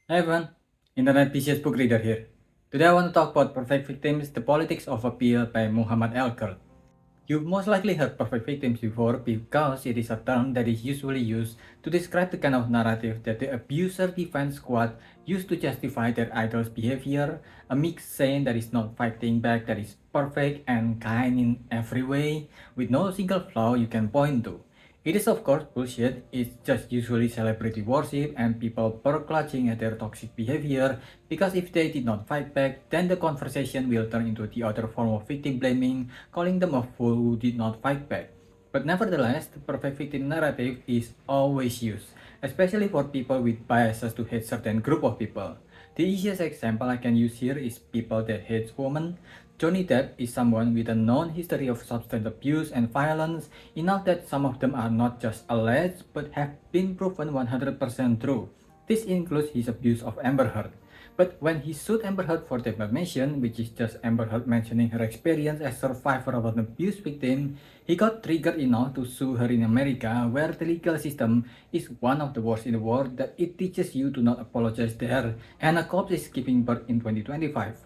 Hey everyone, Internet PCS book reader here. Today I want to talk about Perfect Victims, The Politics of Appeal by Muhammad Kurd. You've most likely heard perfect victims before because it is a term that is usually used to describe the kind of narrative that the abuser defense squad used to justify their idol's behavior, a mix saying that is not fighting back, that is perfect and kind in every way, with no single flaw you can point to. It is of course bullshit, it's just usually celebrity worship and people clutching at their toxic behavior because if they did not fight back, then the conversation will turn into the other form of victim blaming, calling them a fool who did not fight back. But nevertheless, the perfect victim narrative is always used, especially for people with biases to hate certain group of people. The easiest example I can use here is people that hate women. Johnny Depp is someone with a known history of substance abuse and violence, enough that some of them are not just alleged but have been proven 100% true. This includes his abuse of Amber Heard. But when he sued Amber Heard for defamation, which is just Amber Heard mentioning her experience as survivor of an abuse victim, he got triggered enough to sue her in America, where the legal system is one of the worst in the world that it teaches you to not apologize there, and a corpse is giving birth in 2025.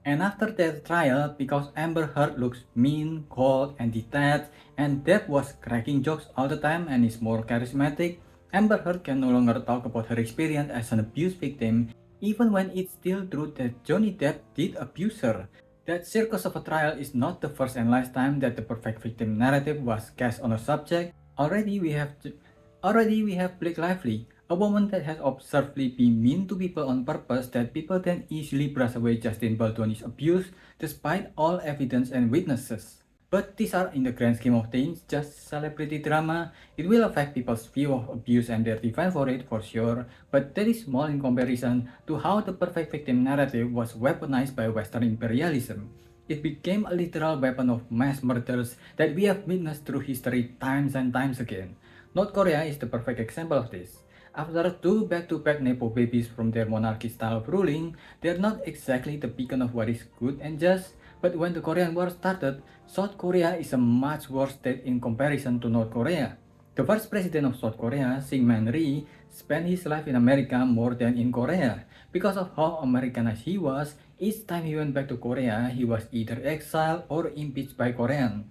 And after that trial, because Amber Heard looks mean, cold, and detached, and Depp was cracking jokes all the time and is more charismatic, Amber Heard can no longer talk about her experience as an abuse victim, even when it's still true that Johnny Depp did abuse her. That circus of a trial is not the first and last time that the perfect victim narrative was cast on a subject. Already we have Blake Lively, a woman that has observedly been mean to people on purpose that people then easily brush away Justin Baldwin's abuse despite all evidence and witnesses. But these are, in the grand scheme of things, just celebrity drama. It will affect people's view of abuse and their defense for it for sure, but that is small in comparison to how the perfect victim narrative was weaponized by Western imperialism. It became a literal weapon of mass murders that we have witnessed through history times and times again. North Korea is the perfect example of this. After two back-to-back Nepo babies from their monarchy style of ruling, they are not exactly the beacon of what is good and just, but when the Korean War started, South Korea is a much worse state in comparison to North Korea. The first president of South Korea, Syngman Rhee, spent his life in America more than in Korea. Because of how Americanized he was, each time he went back to Korea, he was either exiled or impeached by Koreans.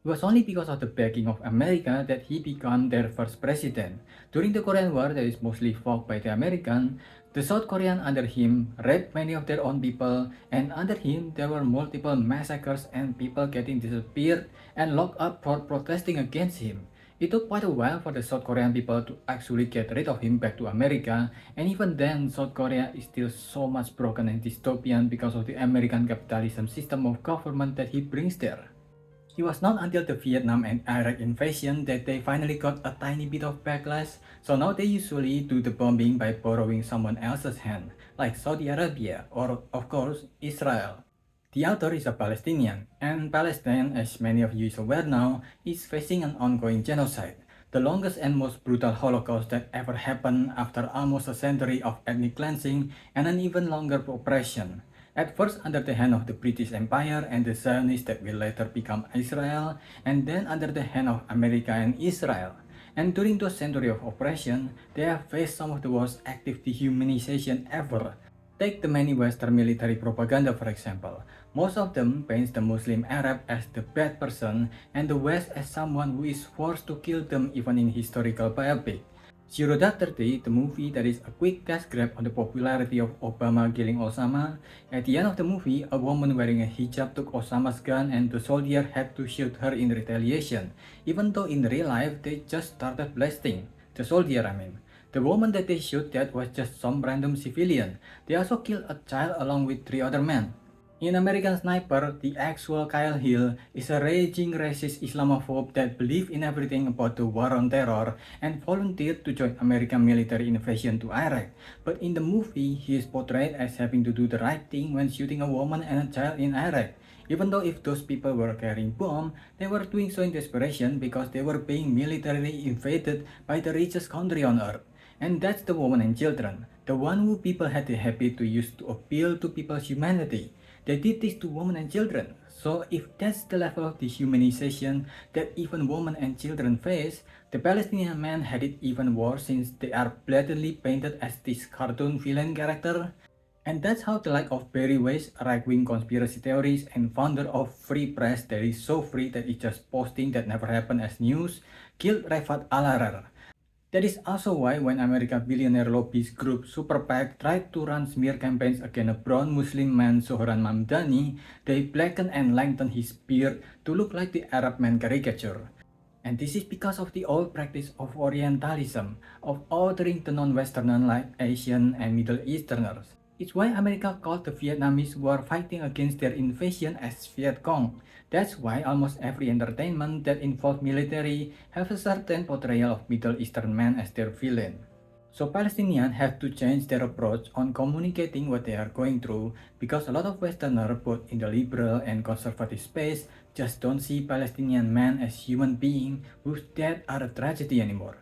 It was only because of the backing of America that he became their first president. During the Korean War that is mostly fought by the American, the South Koreans under him raped many of their own people, and under him there were multiple massacres and people getting disappeared and locked up for protesting against him. It took quite a while for the South Korean people to actually get rid of him back to America, and even then South Korea is still so much broken and dystopian because of the American capitalism system of government that he brings there. It was not until the Vietnam and Iraq invasion that they finally got a tiny bit of backlash, so now they usually do the bombing by borrowing someone else's hand, like Saudi Arabia or, of course, Israel. The author is a Palestinian, and Palestine, as many of you is aware now, is facing an ongoing genocide, the longest and most brutal Holocaust that ever happened after almost a century of ethnic cleansing and an even longer oppression. At first under the hand of the British Empire and the Zionists that will later become Israel, and then under the hand of America and Israel. And during those centuries of oppression, they have faced some of the worst active dehumanization ever. Take the many Western military propaganda for example. Most of them paints the Muslim Arab as the bad person and the West as someone who is forced to kill them even in historical biopic. Zero Dark Thirty, the movie that is a quick cash grab on the popularity of Obama killing Osama. At the end of the movie, a woman wearing a hijab took Osama's gun and the soldier had to shoot her in retaliation, even though in real life they just started blasting. The soldier, I mean. The woman that they shot that was just some random civilian. They also killed a child along with three other men. In American Sniper, the actual Kyle Hill is a raging racist Islamophobe that believes in everything about the war on terror and volunteered to join American military invasion to Iraq. But in the movie, he is portrayed as having to do the right thing when shooting a woman and a child in Iraq. Even though if those people were carrying bombs, they were doing so in desperation because they were being militarily invaded by the richest country on earth. And that's the women and children, the one who people had the habit to use to appeal to people's humanity. They did this to women and children, So if that's the level of dehumanization that even women and children face, the Palestinian men had it even worse since they are blatantly painted as this cartoon villain character. And that's how the like of Barry Weiss, a right-wing conspiracy theorist and founder of Free Press that is so free that it's just posting that never happened as news, killed Rafat Al-Harar. That is also why when American billionaire lobbyist group Super PAC tried to run smear campaigns against a brown Muslim man Zohran Mamdani, they blackened and lengthened his beard to look like the Arab man caricature. And this is because of the old practice of Orientalism, of ordering the non-Westerner like Asian and Middle Easterners. It's why America called the Vietnamese who are fighting against their invasion as Viet Cong. That's why almost every entertainment that involves military have a certain portrayal of Middle Eastern men as their villain. So Palestinians have to change their approach on communicating what they are going through because a lot of Westerners, both in the liberal and conservative space, just don't see Palestinian men as human beings whose deaths are a tragedy anymore.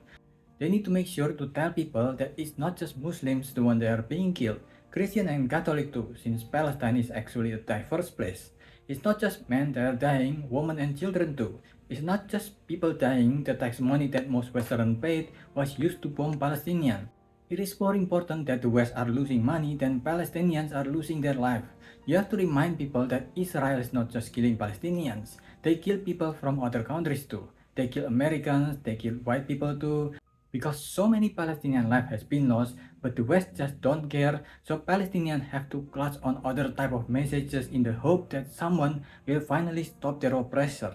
They need to make sure to tell people that it's not just Muslims the one that are being killed, Christian and Catholic too, since Palestine is actually a diverse place. It's not just men that are dying, women and children too. It's not just people dying, the tax money that most Westerners paid was used to bomb Palestinians. It is more important that the West are losing money than Palestinians are losing their life. You have to remind people that Israel is not just killing Palestinians. They kill people from other countries too. They kill Americans, they kill white people too. Because so many Palestinian life has been lost, but the West just don't care, so Palestinians have to clutch on other type of messages in the hope that someone will finally stop their oppressor.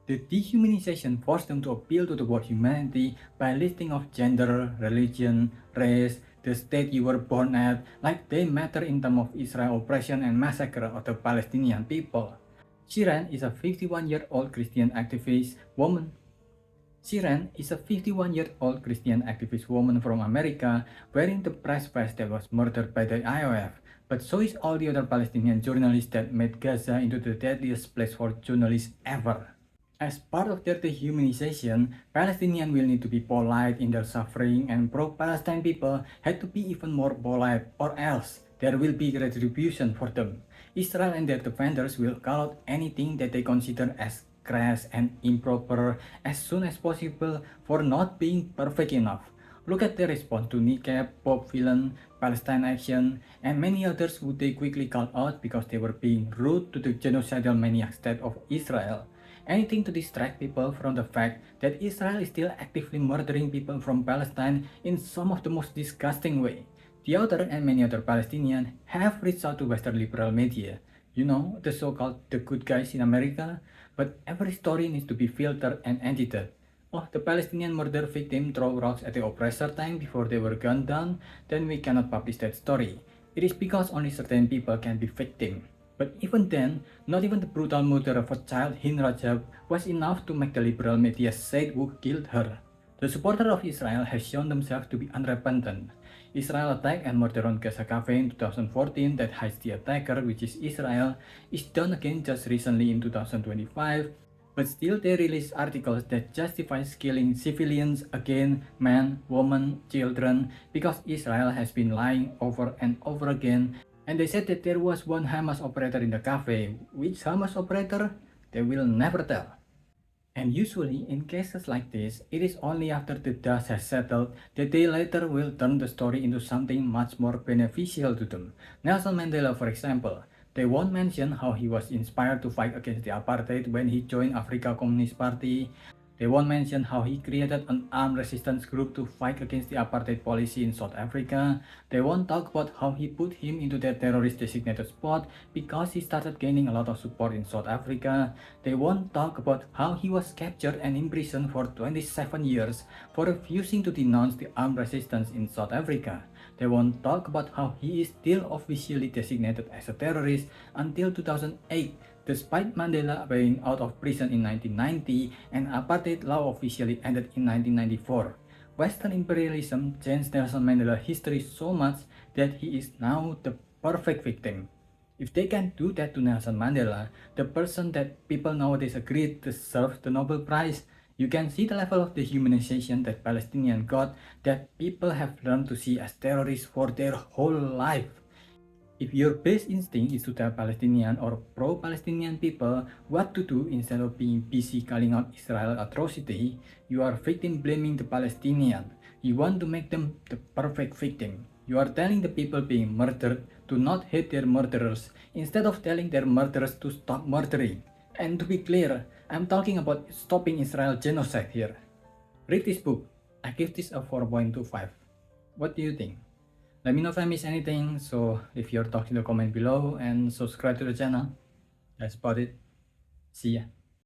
The dehumanization forced them to appeal to the word humanity by listing of gender, religion, race, the state you were born at, like they matter in terms of Israel oppression and massacre of the Palestinian people. Shiran is a 51-year-old Christian activist woman. Shiran is a 51-year-old Christian activist woman from America wearing the press vest that was murdered by the IOF, but so is all the other Palestinian journalists that made Gaza into the deadliest place for journalists ever. As part of their dehumanization, Palestinians will need to be polite in their suffering and pro-Palestine people had to be even more polite or else there will be retribution for them. Israel and their defenders will call out anything that they consider as crass and improper as soon as possible for not being perfect enough. Look at their response to Niqab, Pop Villain, Palestine Action, and many others who they quickly called out because they were being rude to the genocidal maniac state of Israel. Anything to distract people from the fact that Israel is still actively murdering people from Palestine in some of the most disgusting way. The author and many other Palestinians have reached out to Western liberal media, you know, the so-called the good guys in America, but every story needs to be filtered and edited. Oh, the Palestinian murder victim threw rocks at the oppressor tank before they were gunned down, then we cannot publish that story. It is because only certain people can be victim. But even then, not even the brutal murder of a child Hind Rajab was enough to make the liberal media say who killed her. The supporters of Israel have shown themselves to be unrepentant. Israel attack and murder on Gaza Cafe in 2014 that hides the attacker, which is Israel, is done again just recently in 2025, but still they release articles that justify killing civilians again, men, women, children, because Israel has been lying over and over again, and they said that there was one Hamas operator in the cafe. Which Hamas operator? They will never tell. And usually, in cases like this, it is only after the dust has settled that they later will turn the story into something much more beneficial to them. Nelson Mandela, for example, they won't mention how he was inspired to fight against the apartheid when he joined Africa Communist Party. They won't mention how he created an armed resistance group to fight against the apartheid policy in South Africa. They won't talk about how he put him into their terrorist designated spot because he started gaining a lot of support in South Africa. They won't talk about how he was captured and imprisoned for 27 years for refusing to denounce the armed resistance in South Africa. They won't talk about how he is still officially designated as a terrorist until 2008. Despite Mandela being out of prison in 1990 and apartheid law officially ended in 1994, Western imperialism changed Nelson Mandela's history so much that he is now the perfect victim. If they can do that to Nelson Mandela, the person that people nowadays agree deserves the Nobel Prize, you can see the level of dehumanization that Palestinians got that people have learned to see as terrorists for their whole life. If your base instinct is to tell Palestinian or pro-Palestinian people what to do instead of being busy calling out Israel atrocity, you are victim blaming the Palestinian. You want to make them the perfect victim. You are telling the people being murdered to not hate their murderers instead of telling their murderers to stop murdering. And to be clear, I'm talking about stopping Israel genocide here. Read this book. I give this a 4.25. What do you think? Let me know if I miss anything, so leave your thoughts in the comment below and subscribe to the channel. That's about it. See ya.